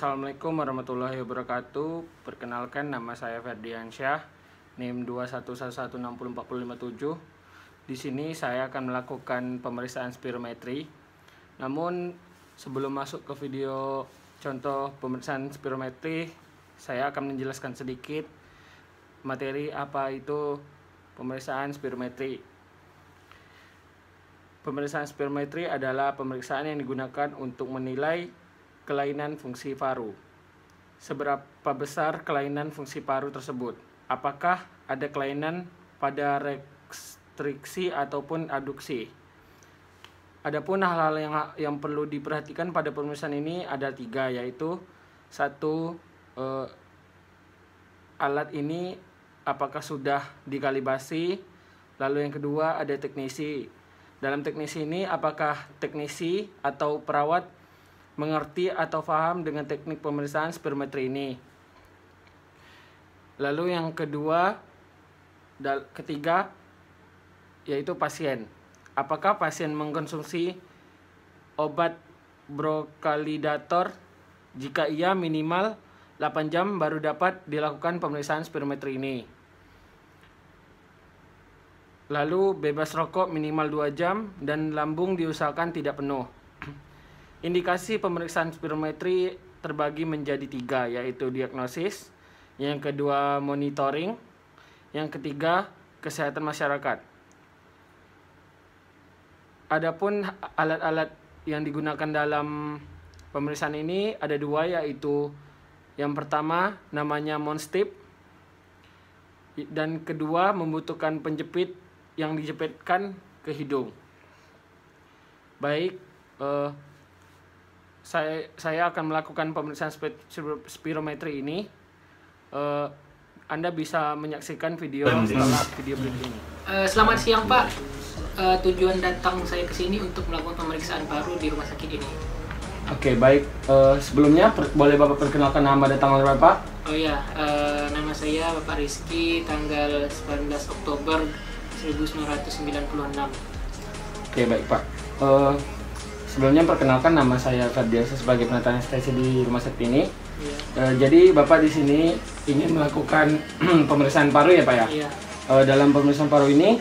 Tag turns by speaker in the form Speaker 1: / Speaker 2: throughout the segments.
Speaker 1: Assalamualaikum warahmatullahi wabarakatuh. Perkenalkan, nama saya Ferdiansyah, NIM 211160457. Di sini saya akan melakukan pemeriksaan spirometri. Namun sebelum masuk ke video contoh pemeriksaan spirometri, saya akan menjelaskan sedikit materi apa itu pemeriksaan spirometri. Pemeriksaan spirometri adalah pemeriksaan yang digunakan untuk menilai kelainan fungsi paru. Seberapa besar kelainan fungsi paru tersebut? Apakah ada kelainan pada restriksi ataupun abduksi? Adapun hal-hal yang perlu diperhatikan pada pemeriksaan ini ada 3, yaitu 1, alat ini apakah sudah dikalibrasi. Lalu yang kedua ada teknisi. Dalam teknisi ini apakah teknisi atau perawat mengerti atau paham dengan teknik pemeriksaan spirometri ini. Lalu yang ketiga yaitu pasien. Apakah pasien mengkonsumsi obat bronchodilator? Jika iya, minimal 8 jam baru dapat dilakukan pemeriksaan spirometri ini. Lalu bebas rokok minimal 2 jam dan lambung diusahakan tidak penuh. Indikasi pemeriksaan spirometri terbagi menjadi 3, yaitu diagnosis, yang kedua monitoring, yang ketiga kesehatan masyarakat. Adapun alat-alat yang digunakan dalam pemeriksaan ini ada 2, yaitu yang pertama namanya Monstip, dan kedua membutuhkan penjepit yang dijepitkan ke hidung. Baik, saya akan melakukan pemeriksaan spirometri ini. Anda bisa menyaksikan video setelah video berikut ini.
Speaker 2: Selamat siang Pak. Tujuan datang saya ke sini untuk melakukan pemeriksaan paru di rumah sakit ini.
Speaker 1: Oke, baik. Sebelumnya boleh Bapak perkenalkan nama dan tanggal Bapak?
Speaker 2: Oh ya, nama saya Bapak Rizky, tanggal 19 Oktober 1996.
Speaker 1: Oke, baik Pak. Sebelumnya perkenalkan, nama saya Ferdiansyah sebagai penata anestesi di rumah sakit ini. Iya. Jadi Bapak di sini ingin melakukan pemeriksaan paru ya Pak ya?
Speaker 2: Iya.
Speaker 1: Dalam pemeriksaan paru ini,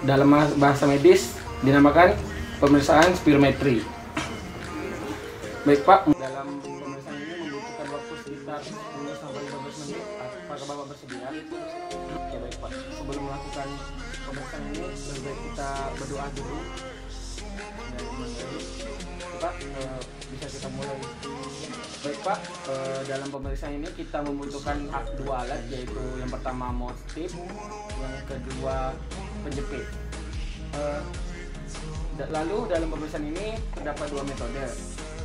Speaker 1: dalam bahasa medis dinamakan pemeriksaan spirometri. Baik Pak, dalam pemeriksaan ini membutuhkan waktu sekitar 10-15 menit. Apakah Bapak bersedia? Oke, baik Pak. Sebelum melakukan pemeriksaan ini, lebih baik kita berdoa dulu. Pak, bisa kita mulai. Baik Pak, dalam pemeriksaan ini kita membutuhkan 2 alat, yaitu yang pertama Monstip, yang kedua penjepit. Lalu dalam pemeriksaan ini terdapat 2 metode.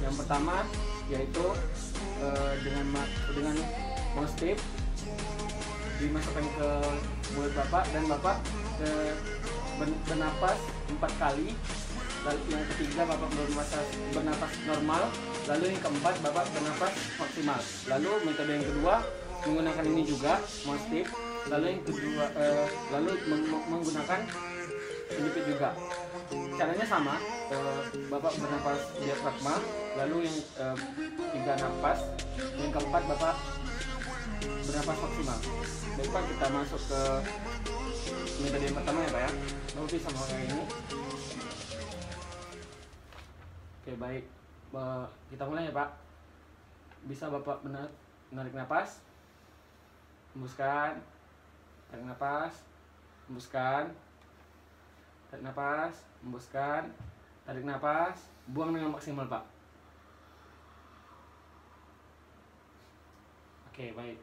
Speaker 1: Yang pertama yaitu dengan Monstip dimasukkan ke mulut Bapak dan Bapak bernapas 4 kali. Lalu yang ketiga Bapak bernapas normal. Lalu yang keempat Bapak bernapas maksimal. Lalu metode yang kedua menggunakan ini juga Monstip. Lalu yang kedua menggunakan penjepit juga. Caranya sama. Bapak bernapas diafragma. Lalu yang 3 napas. Yang keempat Bapak bernapas maksimal. Baik Pak, kita masuk ke metode yang pertama ya Pak ya. Bapak bisa memakai ini. Oke, baik. Kita mulai ya Pak. Bisa Bapak menarik napas, hembuskan, tarik napas, hembuskan, tarik napas, hembuskan, tarik napas, buang dengan maksimal Pak. Oke, baik.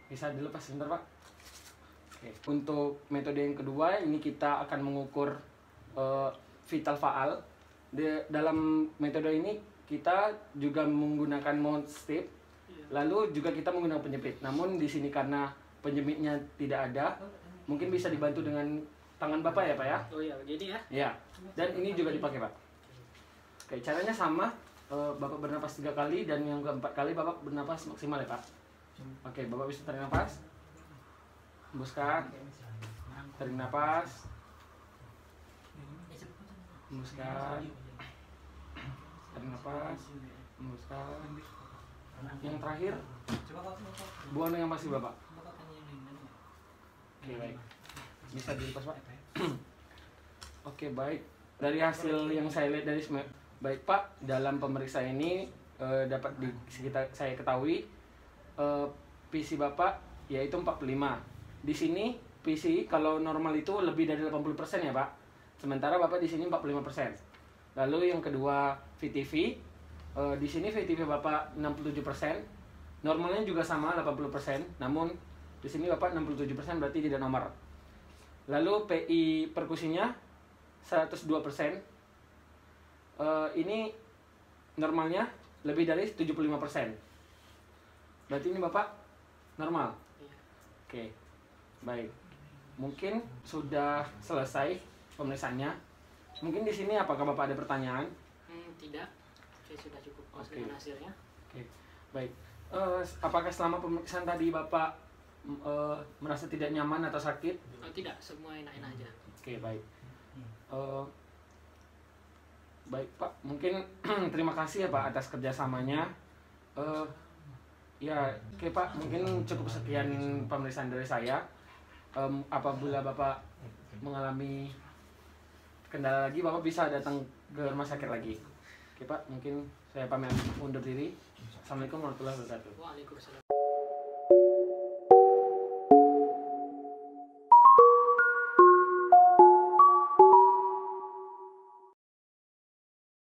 Speaker 1: Bisa dilepas sebentar Pak. Oke. Untuk metode yang kedua ini kita akan mengukur vital faal. Dalam metode ini kita juga menggunakan Monstip, lalu juga kita menggunakan penjepit. Namun di sini karena penjepitnya tidak ada, mungkin bisa dibantu dengan tangan Bapak ya Pak ya?
Speaker 2: Oh iya, jadi ya?
Speaker 1: Iya. Dan ini juga dipakai Pak. Oke, caranya sama. Bapak bernapas 3 kali dan yang keempat kali Bapak bernapas maksimal ya Pak. Oke, Bapak bisa tarik napas, hembuskan, tarik napas, hembuskan, Tarik nafas, hembuskan. Yang terakhir, buang dengan pasti Bapak. Oke, baik. Bisa dilepas Pak. Oke, baik. Dari hasil yang saya lihat dari baik Pak, dalam pemeriksaan ini dapat saya ketahui PC Bapak yaitu 45. Di sini PC kalau normal itu lebih dari 80% ya Pak. Sementara Bapak di sini 45%. Lalu yang kedua VTV, di sini VTV Bapak 67%, normalnya juga sama 80%, namun di sini Bapak 67% berarti tidak nomor. Lalu PI perkusinya 102%, ini normalnya lebih dari 75%. Berarti ini Bapak normal. Oke, baik. Mungkin sudah selesai pemeriksaannya. Mungkin di sini apakah Bapak ada pertanyaan?
Speaker 2: Tidak, saya sudah cukup puas
Speaker 1: Oke.
Speaker 2: dengan hasilnya.
Speaker 1: Oke, baik. Apakah selama pemeriksaan tadi Bapak merasa tidak nyaman atau sakit?
Speaker 2: Tidak, semua enak-enak aja.
Speaker 1: Oke, baik. Baik Pak, mungkin terima kasih ya Pak atas kerjasamanya. Ya, oke Pak, mungkin cukup sekian pemeriksaan dari saya. Apabila Bapak mengalami kendala lagi, Bapak bisa datang ke rumah sakit lagi. Oke Pak, mungkin saya pamit undur diri. Assalamualaikum warahmatullahi wabarakatuh.
Speaker 2: Waalaikumsalam.